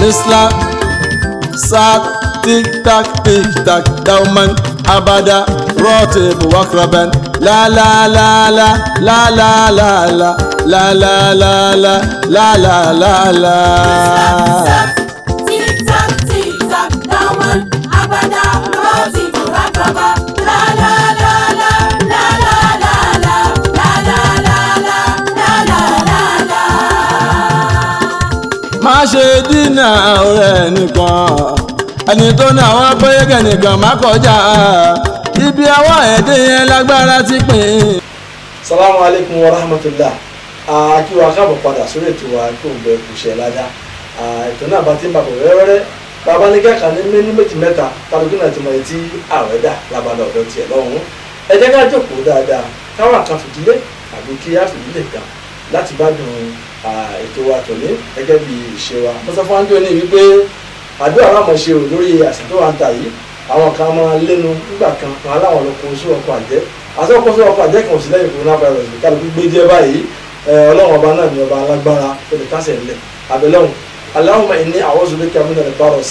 Islam sat tik tak dauman abada rotib wakraban la la la la la la la la la la la la la la la la. Tik tak dauman abada rotib wakraban la la la la la la la la la la la la la la la. Má ṣe dínà ọ̀rẹ́ nìkan ẹni tó ní àwọn abọ́yẹ́gẹ̀ nìkan má kọjá ibi àwọn ẹ̀dẹ́ yẹn lágbára ti pín. Salamu alaikum wa rahmatullah. Kí wa káàbọ̀ padà sórí ètò wa kí òun bẹ kùsẹ̀ ládàá. Ètò náà bá ti ń bàbọ̀ wẹ́rẹ́wẹ́rẹ́ bàbá ní kẹ́kà ní méjì mẹ́ta kálukú náà ti mọ etí àwẹ̀ dà lábàlá ọ̀dọ́ tiẹ̀ lọ́hùn. Ẹ jẹ́ ká jókòó dáadáa káwọn kan fìdílé àbí kí á fìdílé kan láti bá dùn ètò wa tòní gẹ́gẹ́ bí ìṣe wa. Mo sọ fún Andrew ní wípé àdúrà láwọn ṣe ò lórí àṣà tó wà ń ta yìí àwọn kan máa lẹ́nu nígbà kan wọn aláwọn ọlọ́kùn oṣù ọkọ̀ àjẹ́ àti ọkọ̀ oṣù ọkọ̀ àjẹ́ kan ò sí lẹ́yìn coronavirus ní kálukú gbé díẹ̀ báyìí ọlọ́run ọba náà ní ọba alágbára tó lè kásẹ̀ ńlẹ̀ àbẹ̀lọ́run Allahumma inni a'udhu bika minal virus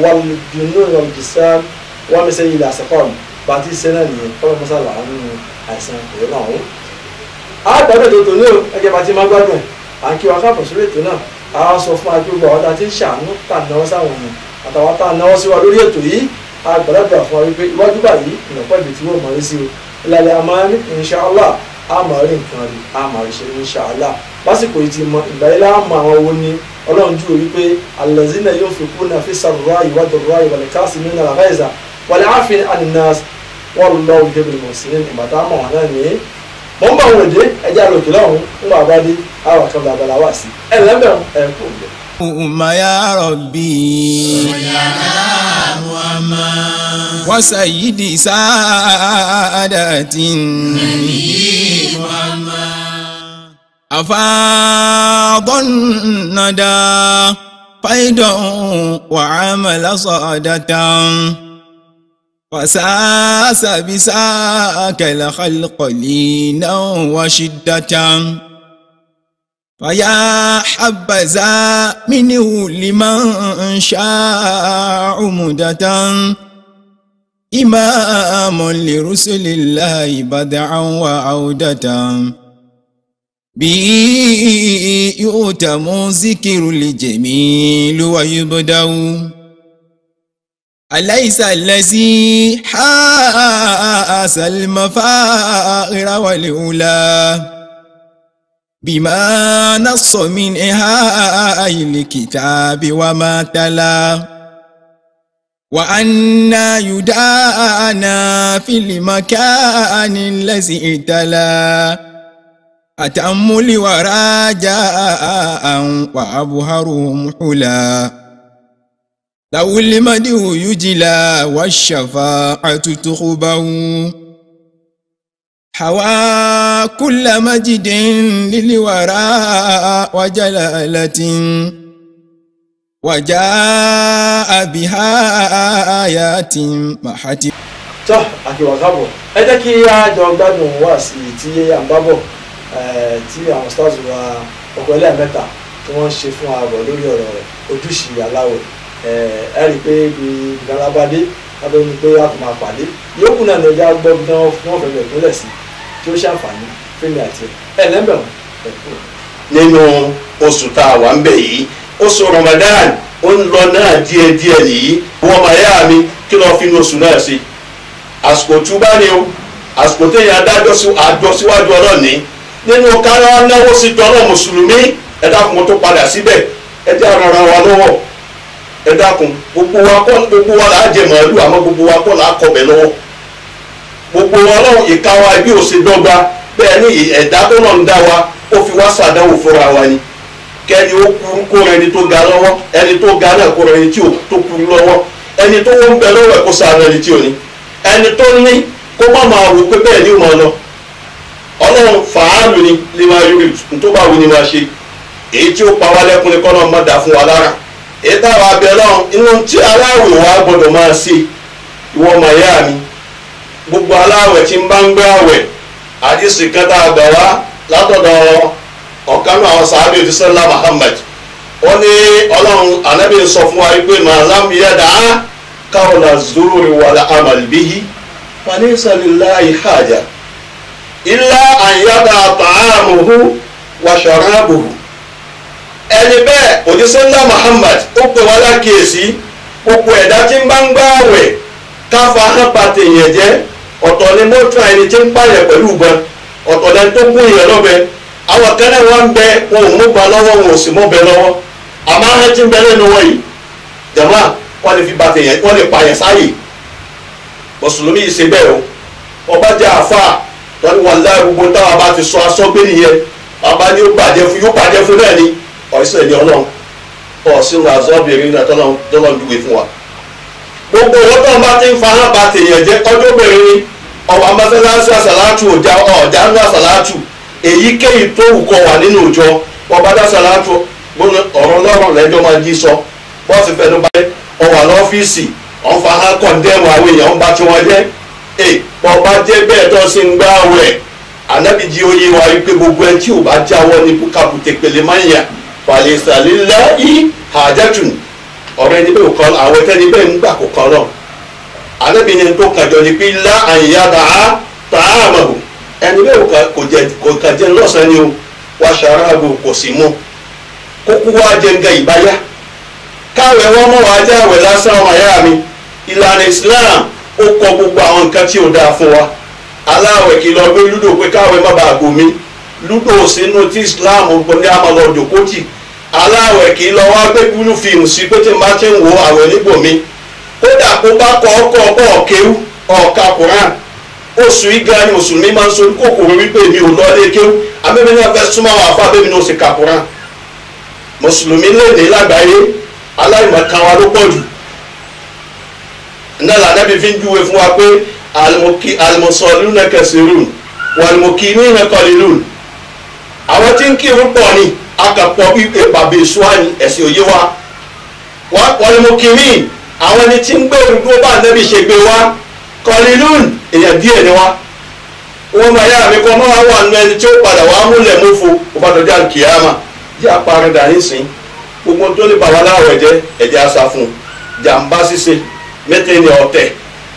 wal junun wal jisam wa min sayyi'il asqam bàtí sẹ́nà nìyẹn kọ́lọ́ mọ́sálà nínú àìsàn corona ọ̀hún. àgbàdo ètò ní o ẹgbẹ́ bá ti máa gbádùn ẹ̀ à ń kí wa káàbọ̀ sórí ètò náà a sọ fún agbègbè àwọn tá a ti ń ṣàánú tà náwó sáwọn èèyàn àtàwọn tá a náwó sí wa lórí ètò yìí àgbàlagbà fún wa wípé iwájú báyìí ìrọ̀pọ̀ ibi tí wọ́n mọ̀ rí sí o ìlàlẹ̀ àmàlí inṣàlá àmàrí nǹkan rí àmàrí ṣe inṣàlá lásìkò yìí ti mọ ìgbà yìí láàmú àwọn owó ní ọlọ́run jù wípé allazina yunfiquna fi sarra'i wa dharra'i wal kaazimina al-ghayza wal 'afina 'anin nas wallahu yuhibbul muhsinin ìbàdàn àmọ̀ wọn náà nìyẹn. mo ń bá wọn èdè ẹjẹ àlòkè lọ́hùn ń wà bá dé àwọn àkàndá abala wà sí ẹ lẹ́bẹ̀rún ẹ̀ kú òǹdẹ. Umma ya Rabbi wa sayyidi saadatin afadhan nada faidan wa amala sadatan fasasa bisakal khalqa linan wa shiddatan فيا حبذا منه لمن شاء مدة إمام لرسل الله بدعا وعودة به يؤتم ذكر الجميل ويبدأ أليس الذي حاس المفاخر والأولى بما نص من إهاء الكتاب وما تلا وأنا يدانا في المكان الذي ائتلى أتم لوراجاء وأبهرهم حلا لو المدح يجلى والشفاعة تخبه حوى كل مجد للوراء وجلالة وجاء بها آيات محتمة. tọ́ àkíwà káàbọ̀ ẹ jẹ́ kí a jọ gbádùn wá sí tí à ń bá bọ̀ tí àwọn stars wa ọkọ̀ ẹlẹ́ẹ̀mẹ́ta tí wọ́n ṣe fún ààbọ̀ lórí ọ̀rọ̀ ojúṣe aláwọ̀ ẹ rí i pé ibi ìgbàlábádé lábẹ́ ní pé a kò máa pàdé yòókù náà ní ọjà gbọ́ bí wọ́n fẹ́ bẹ̀rẹ̀ kúnlẹ̀ sí tí ó ṣàǹfààní fẹ́mi àti ẹ̀ lẹ́mbẹ̀rún ẹ̀ kúrò. nínú oṣù tá a wà ń bẹ̀ yìí oṣù Ramadan ó ń lọ náà díẹ̀díẹ̀ nìyí wọ́n máa yá mi kí lọ́ọ́ fi ní oṣù náà sí àsìkò túbá ni o àsìkò téèyàn adájọ́ síwájú ọlọ́ọ̀ni nínú kára náwó sí tọ́lọ̀ mùsùlùmí ẹ dákun tó padà síbẹ̀ ẹ jẹ́ àrọ̀ràn wa lọ́wọ́ ẹ dákun gbogbo wa là á jẹ màálù àmọ́ gbogbo wa kọ́ là á kọbẹ̀ lọ́wọ́ gbogbo wa lọ́wọ́ ìka wa bí ó ṣe dọ́gba bẹ́ẹ̀ ni ẹ̀dá tó náà ń dá wa ó fi wá ṣàdánwò fúnra wa ni kẹ́ni ó kúrú kó rẹ ẹni tó ga lọ́wọ́ ẹni tó ga náà kó rẹ ẹni tó kúrú lọ́wọ́ ẹni tó wọ́n ń bẹ lọ́wọ́ ẹ̀ kó ṣàánú ẹni tí ò ní ẹni tó ní kó má máa wò pé bẹ́ẹ̀ ni ó máa lọ ọlọ́run fàálù ni lè máa yọrí tó bá wù ní máa ṣe èyí tí ó pa wá lẹ́kùn ní kọ́nà má dà fún wa lára èyí táwa abẹ ọlọ́run inú tí aláwẹ̀ wa gbọ́dọ̀ máa ṣe ìwọ ọmọ ìyá mi gbogbo aláwẹ̀ tí ń bá ń gbé àwẹ̀ àdìsí kan tá a gbà wá látọ̀dọ̀ ọ̀kan náà àwọn sàábì òjíṣẹ́ Muhammad ó ní ọlọ́run ànábì sọ fún wa wípé ma lam yada qawla zuri wala amal bihi fa laysa lillahi haja illa an yada ta'amuhu wa sharabuhu. ẹni bẹ́ẹ̀ òjíṣẹ́ ńlá Muhammad ó pè wá lákèésí gbogbo ẹ̀dá tí ń bá ń gbààwẹ̀ káfa hàn pàtẹ yẹn jẹ́ ọ̀tọ̀ ni mọ́tò ẹni tí ń pààyàn pẹ̀lú ìbọn ọ̀tọ̀ lẹni tó gún yẹn lọ́bẹ àwọn kẹ́lẹ́ wọn ń bẹ wọn ò mú ba lọ́wọ́ wọn ò sì mú bẹ lọ́wọ́ àmọ́ ahọ́n tí ń bẹ lẹ́nu wọn yìí jàmá wọn lè fi bàtẹ yẹn wọn lè pààyàn sáyè mùsùlùmí yìí ṣe bẹ́ẹ̀ o ọba jẹ́ àfa tọ́ni wọn láì gbogbo táwọn bá ti sọ asọ́gbé nìyẹn bàbá ni yóò bàjẹ́ fún náà ni ọ̀sẹ̀ ni ọlọ́run ọ̀sìn àzọ́bìnrin náà tọ́lọ́run dúwe fún wa gbogbo owó tó ń bá ti ń fa hàn bá tèèyàn jẹ́ ọjọ́ bẹ̀rẹ̀ ni ọ̀wà mọ́sálásí àsàlátù ọ̀já nínú àsàlátù èyíkéyìí tó wù kọ́ wà nínú ìjọ ọba dá àsàlátù ọ̀rọ̀ lọ́rùn lẹ́jọ́ máa jí sọ bọ́ọ̀sì fẹ́nu bá ọwà lọ́fíìsì ọ̀n fa hàn kọ̀ndẹ́mù àwọn èèyàn ń bá tí wọ́n jẹ́ ọba jẹ́ bẹ́ẹ̀ tó sì ń gbá wẹ̀ ànábìjì oyè wa wípé gbogbo ẹ tí ò bá jáwọ́ ní kàbùtẹ̀ pèlè máa ń yà fàlẹ́sàlélàyé hajatun ọ̀rọ̀ ẹni bẹ́ẹ̀ kọ́ àwọn ẹ̀tẹ́ni bẹ́ẹ̀ ń gbà kó kan náà anábìnrin tó kàjọ ni pé lá àyíyáda á tààmàbò ẹni bẹ́ẹ̀ kò kàjẹ́ lọ́sàn-án ni o wá ṣàràbò kò sì mú kókó wá jẹ nga ìbáyá káwẹ̀ wọ́n mọ̀ wá jẹ́ àwẹ̀ lásán ọmọ ayá mi ìlànà Islam ó kọ gbogbo àwọn nǹkan tí ò dáa fún wa aláwẹ̀ kì í lọ gbé lúdò pé káwẹ̀ má bàa gòmí lúdò sínú tí Islam ní àmàlọ́ òjòkótì aláwẹ̀ kì í lọ wá gbé búlú fíìmù sí pé tí n bá ti ń wo àwẹ̀ níbòmí kódà kó bá kọ ọkọ ọ̀kéwú ọ̀ka Quran oṣù igá ni mùsùlùmí máa ń sọ kòkòrò wípé mi ò lọ lé kéwú abẹ́mi náà fẹ́ súnmọ́ àwọn afá abẹ́mi náà sì ka Quran mùsùlùmí lè ní lágbàáyé aláìmọ̀kan wa ló pọ̀ jù náà lànàbí fi ń júwe fún wa pé al-musalluna kathirun wal-muqimuna qalilun àwọn tí ń kírun pọ̀ ni akapọ̀ wípé bàbá èso àní ẹ̀sìn òye wa wal-muqimin àwọn ẹni tí ń gbé dúró bá nẹ́bí ṣe gbé wá qalilun èèyàn díẹ̀ ni wá wọ́n máa yára mi kọ́ máa wà nínú ẹni tí ó padà wá múlẹ̀ mófo ó bá dọjá kìámà jẹ́ àparí dání sìn gbogbo tó lè bàbá láwọ̀ ẹ̀jẹ̀ àṣà fún jàǹbá ṣíṣe mẹ́tẹ̀ẹ̀ni ọ̀tẹ̀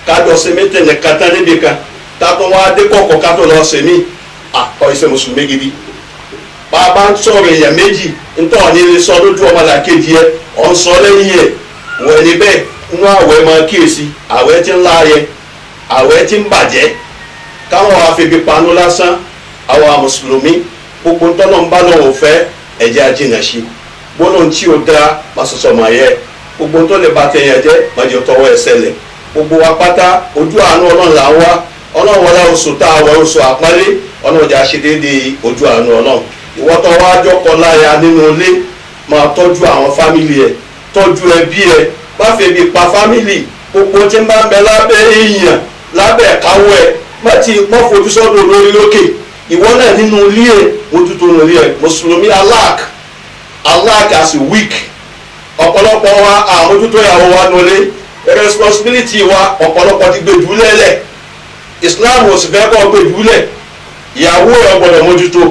kájọ ṣe mẹ́tẹ̀ẹ̀ni kàtà níbi kan tátọ́ wá dé kọ̀ọ̀kọ̀ kátó lọ ṣe mí àkọ́ iṣẹ́ mùsùlùmí gidi bàbá ń sọ̀rọ̀ èèyàn méjì ntọ́ ní ilé sọ lójú ọmọlàkejì ẹ ọ̀ ń sọ lẹ́yìn ẹ̀ wọ̀ ẹni bẹ́ẹ̀ inú àwẹ̀ máa kíyèsí àwẹ̀ tí ń láàyè àwẹ̀ tí ń bàjẹ́ káwọn wàá fi ibi panu lásán àwọn mùsùlùmí gbogbo ntọ́nà ń bá lọ́wọ́ fẹ́ ẹ̀jẹ̀ àjìnà sí gbọ́dọ̀ tí ó dáa má sọ̀sọ̀ mà yẹ gbogbo tó lè ba tẹ̀yẹ̀ jẹ́ má jẹ́ tọwọ́ ẹsẹ̀ lẹ̀ gbogbo wa pátá ojú àánú ọlọ́run là ń wá ọlọ́run wọlé oṣù tá a wọ oṣù àpọ́nlé ọlọ́run jà ṣe déédéé ojú àánú ọlọ́run ìwọ́tọ̀ wá jọ́kọ̀ láya nínú ilé máa tọ́jú àwọn fámìlì ẹ̀ tọ́jú ẹbí ẹ̀ má fi ebi pa fámìlì gbogbo tí ń bá ń bẹ lábẹ́ èèyàn lábẹ́ ẹ̀káwọ́ ẹ̀ má ti mọ́ fojú sọ́dọ̀ lórí lókè ìwọ náà nínú ilé ẹ̀ mójútó nínú ilé ẹ̀ mùsùlùmí aláàk as weak ọ̀pọ̀lọpọ̀ wa àmójútó ìyàwó wa nulẹ̀ responsibility wa ọ̀pọ̀lọpọ̀ ti gbé jùlẹ̀ lẹ̀ Islam ò sì fẹ́ kọ́ gbé jùlẹ̀ ìyàwó ẹ̀ gbọ́dọ̀ mójútó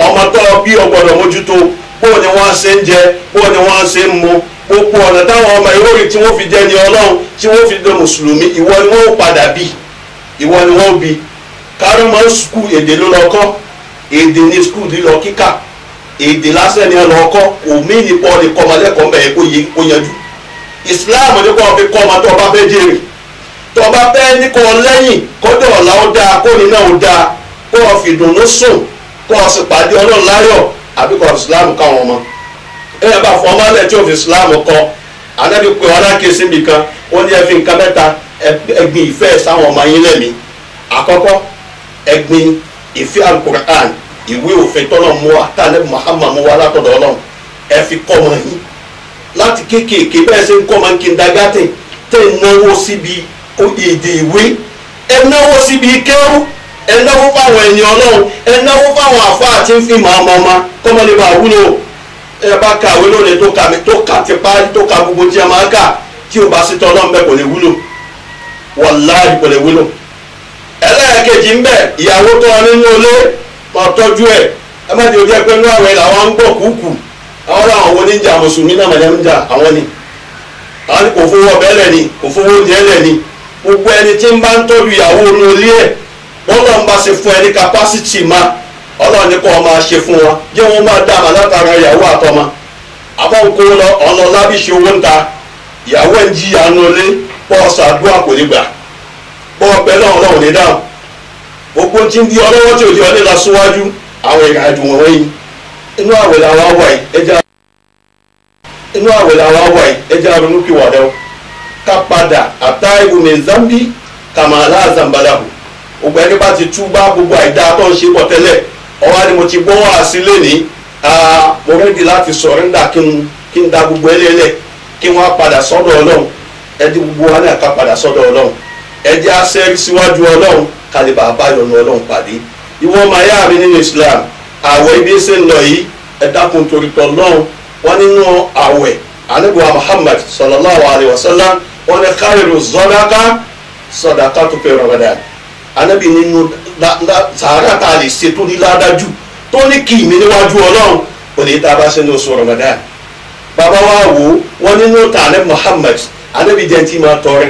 ọmọ tó bí ọ gbọ́dọ̀ mójútó bóò ni wọ́n ṣe ń jẹ bóò ni wọ́n ṣe ń mu gbogbo ọ̀nà táwọn ọmọ ìwòrì tí wọ́n fi jẹ́ ní Ọlọ́run tí wọ́n fi dé mùsùlùmí ìwọ ni wọ́n padà bí ìwọ ni wọ́n bí kárí mọ́ skul èdè ló lọ kọ́ èdè ní skul lílọ kíkà èdè lásán ni ẹ lọ kọ́ òmí ní pọ́ ní kọ́mọlẹ́kọ̀ọ́ mẹ́rin kó yanjú Islam ní kọ́ fi kọ́ ọmọ tó ọba fẹ́ jèrè tó ọba fẹ́ ní kọ́ lẹ́yìn kọ́dọ̀ ọ̀la ó dáa kó ní náà ó dáa kó o fi dùnnú sùn kó o sì pàdé Ọlọ́run láyọ̀ àbí kọ́ Islam káwọn ọmọ ẹ̀yìn bá fọ ọmọ alẹ́ tí o fi Islam kọ́ anábì pé wọn alákèésí mi kan ó ní ẹ fi nǹkan mẹ́ta ẹgbin ìfẹ́ sáwọn ọmọ yín lẹ́mí àkọ́kọ́ ẹgbin ìfẹ́ Al-Qur'an ìwé òfin tọ́lọ̀ mú wa tá a lẹ́bi Muhammad mú wa látọ̀dọ̀ Ọlọ́run ẹ fi kọ́ ọmọ yín láti kéékèèké bẹ́ẹ̀ ṣe ń kọ́ ọmọ kindergarten tẹ́ ẹ náwó síbi èdè ìwé ẹ náwó síbi kéwú ẹ náwó fáwọn ẹ̀yìn Ọlọ́run ẹ náwó fáwọn àfáà tí ń fi màmá kọ́mọlé bá wúlò ẹ bá kàwé lónìí tó kà ti parí tó ka gbogbo tí a máa kà tí o bá sí tọ́ Ọlọ́run bẹ́ẹ̀ kò lè wúlò wàláhì kò lè wúlò ẹlẹ́ẹ̀kejì ń bẹ ìyàwó tó ọ nínú ilé máa tọ́jú ẹ̀ ẹ má ti o jẹ́ pé inú àwẹ̀ làwọn ń gbọ́ kúkú àwọn làwọn wo ní jà mùsùlùmí náà mọ̀lẹ́ ń jà àwọn ni àwọn kò fowó ọbẹ̀ lẹ̀ ni kò fowó oúnjẹ lẹ̀ ni gbogbo ẹni tí ń bá ń tọ́jú ìyàwó inú ilé ẹ̀ bọ́lọ̀ ń bá ṣe fún ẹni capacity ma ọlọ́run ní kó o máa ṣe fún wọn jẹ́ wọn máa dá àmà látara ìyàwó àtọmọ àmọ́ nǹkó lọ ọ̀nà lábìṣe owó ń ta ìyàwó ẹ̀ ń jìyà inú ilé bọ́ọ̀sì àdúrà kò ní gbà bọ́ọ̀ bẹ́ẹ̀ náà ọlọ́run ní dáhùn gbogbo tí ń di ọlọ́wọ́ tí ò di ọlẹ́ lọ síwájú àwọn ìrìn àjò wọn wọ̀nyí inú àwẹ̀ làwọn wà yìí ẹja ronúpìwàdà ká padà àtàìwò mẹ́zàmbí kàmáàlà zambalahu gbogbo ẹni bá ti tú bá gbogbo àìdá tó ń ṣe bọ̀ tẹ́lẹ̀ ọwọ́ ni mo ti gbọ́ wá sí lẹ́ni mo rẹ́dí láti sọ̀rẹ́ńdà kí n da gbogbo ẹlẹ́lẹ̀ kí wọ́n padà sọ́dọ̀ ọlọ́run ẹdí gbogbo wa náà ká padà sọ́dọ̀ ọlọ́run ẹdí asẹ́rí síwájú ọlọ́run kálíbà àbáyọ̀nù ọlọ́run pàdé ìwọ máa yá mi nínú Islam àwẹ̀ ibi ṣe ń lọ yìí ẹ dákun torí tọ́lọ́run wọn nínú àwẹ̀ anabiwa Muhammad sallallahu alayhi wa sallam wọn ni khairu sadaqatu fi Ramadan anabi nínú sàárà tá a lè ṣe tó ní ládájú tó ní kì í mi níwájú ọlọ́run kò ní tá a bá ṣe ní oṣù Ramadan bàbá wa wò wọn nínú tààlẹ́ Muhammad anabi jẹ́ ti máa tọrẹ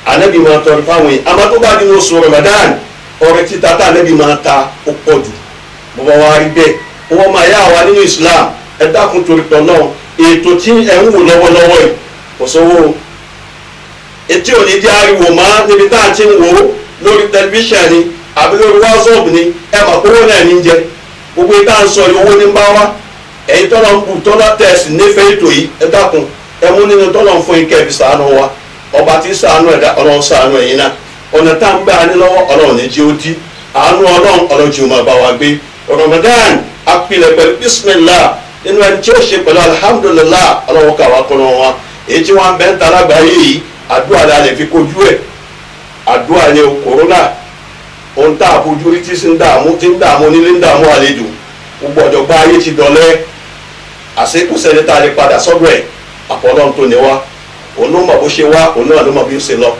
anabi máa tọrẹ fáwọn yìí àmọ́ tó bá di ní oṣù Ramadan ọrẹ títa tá anabi máa ta ó pọ̀ jù bàbá wa rí bẹ́ẹ̀ wọ́n máa yá wa nínú Islam ẹ dákun torí tọ̀ náà ètò tí ẹ̀ ń wò lọ́wọ́lọ́wọ́ yìí kò sówó etí ò ní jẹ́ ariwo mọ́ níbi tá à ń ti ń wò ó lórí tẹlifíṣàn ni àbí lórí WhatsApp ni ẹ mà kówó náà ní jẹ gbogbo ìta ń sọ owó ní bá wá ẹ̀yin tọ́lọ̀ ń bù tọ́lọ̀ tẹ̀sí nífẹ̀ẹ́ ètò yìí ẹ dákun ẹ mú nínú tọ́lọ̀ ń fún ikẹ́ fi sàánú wa ọba tí sàánú ẹ̀dá ọlọ́run sàánú ẹ̀yin náà ọ̀nà tá ń gbé ani lọ́wọ́ ọlọ́run ní jí ó dí àánú ọlọ́run jí ó máa bá wa gbé Ramadan apilẹ̀ pẹ̀lú bismillah nínú ẹni tí ó ṣe pẹ̀lú alhamdulillah ọlọ́run kà wá kọ́nà wọn èyí tí wọ́n bẹ́ ń ta lágbàáyé yìí àdúrà la lè fi kojú ẹ̀ àdúrà ni o kòrónà ohun tá a fojú rí tí ń dààmú onílé ń dààmú àlejò gbogbo ọ̀jọ̀gbọ́n ayé ti dọ̀lẹ́ àṣekúsẹ́ni tá a lè padà sọ́dọ̀ ẹ̀ àpọ̀lọ́n tó ní wá òun ló mọ̀ bó ṣe wá òun náà ló mọ̀ bí ó ṣe lọ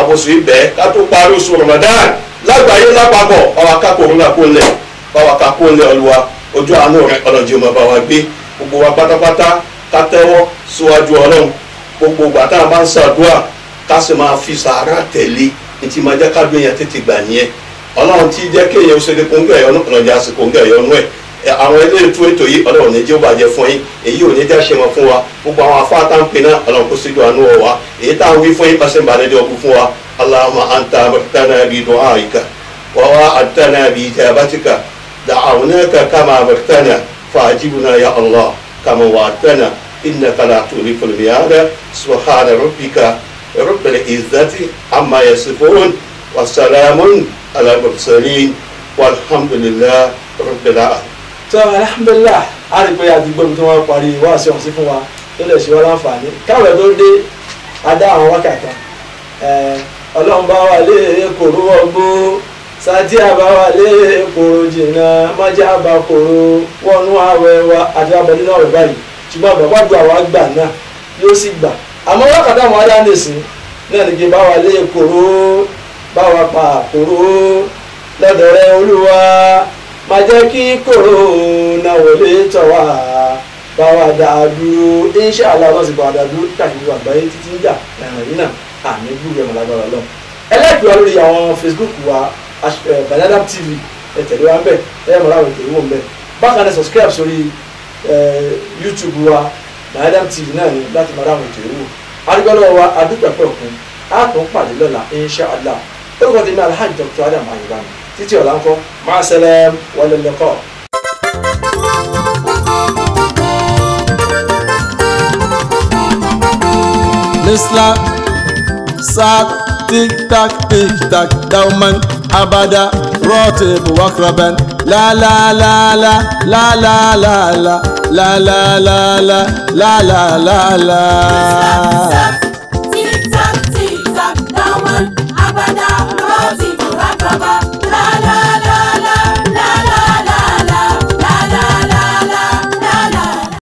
àbòsù ibẹ̀ ká tó parí oṣù Ramadan lágbàáyé lápapọ̀ báwa ká kòrónà kó lẹ̀ báwa ká kó lẹ̀ Olúwa ojú àánú rẹ̀ ọlọ́jì ọmọ bá wa gbé gbogbo wa pátápátá ká tẹ́wọ́ síwájú Ọlọ́run gbogbo ìgbà tá a bá ń ṣàdúrà ká sì máa fi sàárà tẹ̀lé ní ti máa jẹ́ ká gbé yẹn tètè gbà nìyẹn Ọlọ́run tí jẹ́ kéèyàn ṣe lè kóńgẹ́ ẹ̀yọ́nú ọ̀nàjà sí kóńgẹ́ ẹ̀yọ́nú ẹ̀ àwọn ilé ètò yìí Ọlọ́run ní jẹ́ ó bàjẹ́ fún yín èyí ò ní jẹ́ ṣe wọn fún wa gbogbo àwọn afáàtà ń pè náà Ọlọ́run kó síjú àánú wa èyí tá à ń wí fún yín pàṣẹ ìbànújẹ́ ọkùn fún wa Allahumma anta amartana bi du'aika wa wa'adtana bi ijabatika da'awnaka kama amartana fa'ajibna ya Allah kama wa'adtana innaka la tuliful mi'ada subhana rabbika rabbil izzati amma yasifun wa salamun ala mursalin walhamdulillah rabbil alamin. tó alhamdulillah a rí pé àdúgbò tí wọ́n parí wá sí ọ̀hún sí fún wa tó lè ṣe wá láǹfààní káwé tó dé adá àwọn wákàtí ọlọ́run bá wà lé kòró ọgbó sátí àbá wà lé kòró jìnnà májá àbá kòró wọnú àwẹ̀ wa àti abẹ́lé náà rẹ̀ báyìí ṣùgbọ́n bàbá àdúrà wa gbà náà yóò sì gbà àmọ́ wákàtí àwọn adá nìsín náà ní kí bá wà lé kòró bá wà pa kòró lọ́dọ̀ rẹ̀ Olúwa má jẹ́ kí kòrónà wọlé tọ̀ wá bá wa dá a dúró inṣàlá wọn sì bá wa dá a dúró káàkiri àgbáyé títí ń jà ẹ̀ràn yìí náà àmì gbúgbẹ́ mọ̀ lágbára lọ. ẹlẹ́gbẹ̀ẹ́ wa lórí àwọn Facebook wa Banadam TV ẹ tẹ̀lé wa ń bẹ̀ ẹ mọ̀ láwọn ìtẹ̀wé wọn bẹ̀ bákan náà subscribe sórí YouTube wa Banadam TV náà ni láti mọ̀ láwọn ìtẹ̀wé wọn. adigunlọ́wọ́ wa adúpẹ̀pẹ̀ òkun á tún pàdé lọ́la inṣàlá orúkọ tèmi Alhaji Dr. Adam Ayobami títí ọ̀la ńkọ́ máa sẹlẹ̀ wọlé lẹ́kọ̀ọ́. L'Islam saat tik tak dauman abada rotib wakraban la la la la la la la la la la la la la la la la.